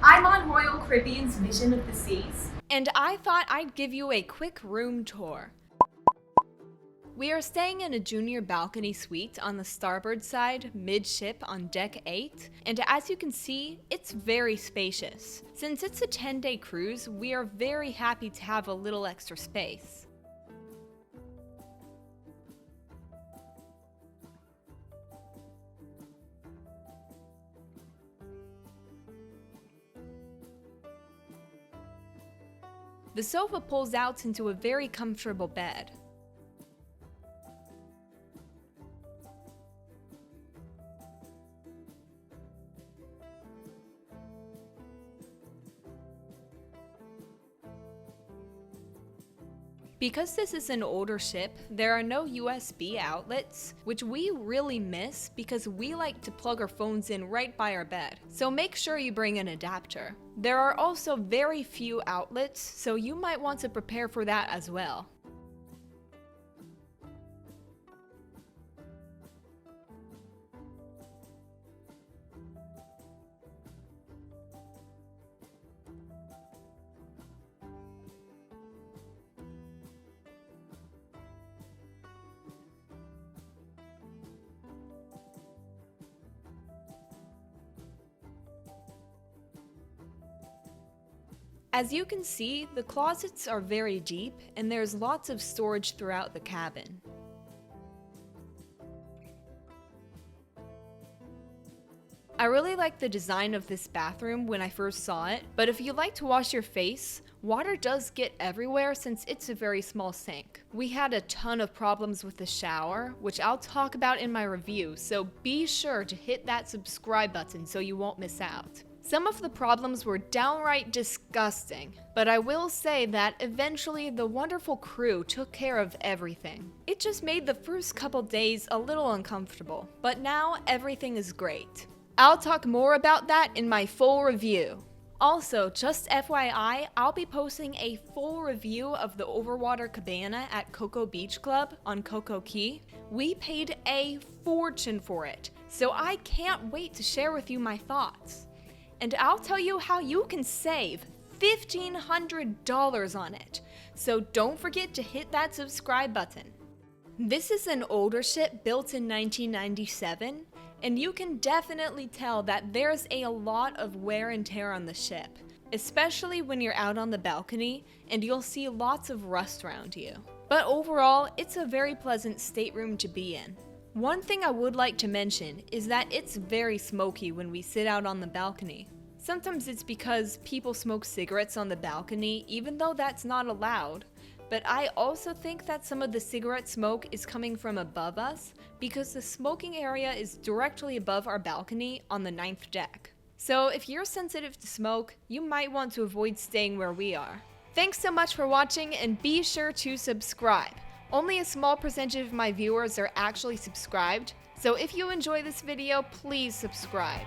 I'm on Royal Caribbean's Vision of the Seas. And I thought I'd give you a quick room tour. We are staying in a junior balcony suite on the starboard side, midship on deck 8, and as you can see, it's very spacious. Since it's a 10-day cruise, we are very happy to have a little extra space. The sofa pulls out into a very comfortable bed. Because this is an older ship, there are no USB outlets, which we really miss because we like to plug our phones in right by our bed, so make sure you bring an adapter. There are also very few outlets, so you might want to prepare for that as well. As you can see, the closets are very deep and there's lots of storage throughout the cabin. I really like the design of this bathroom when I first saw it, but if you like to wash your face, water does get everywhere since it's a very small sink. We had a ton of problems with the shower, which I'll talk about in my review, so be sure to hit that subscribe button so you won't miss out. Some of the problems were downright disgusting, but I will say that eventually the wonderful crew took care of everything. It just made the first couple days a little uncomfortable, but now everything is great. I'll talk more about that in my full review. Also, just FYI, I'll be posting a full review of the Overwater Cabana at Cocoa Beach Club on Cocoa Key. We paid a fortune for it, so I can't wait to share with you my thoughts. And I'll tell you how you can save $1,500 on it, so don't forget to hit that subscribe button. This is an older ship built in 1997, and you can definitely tell that there's a lot of wear and tear on the ship, especially when you're out on the balcony and you'll see lots of rust around you. But overall, it's a very pleasant stateroom to be in. One thing I would like to mention is that it's very smoky when we sit out on the balcony. Sometimes it's because people smoke cigarettes on the balcony, even though that's not allowed. But I also think that some of the cigarette smoke is coming from above us, because the smoking area is directly above our balcony on the 9th deck. So if you're sensitive to smoke, you might want to avoid staying where we are. Thanks so much for watching, and be sure to subscribe. Only a small percentage of my viewers are actually subscribed, so if you enjoy this video, please subscribe.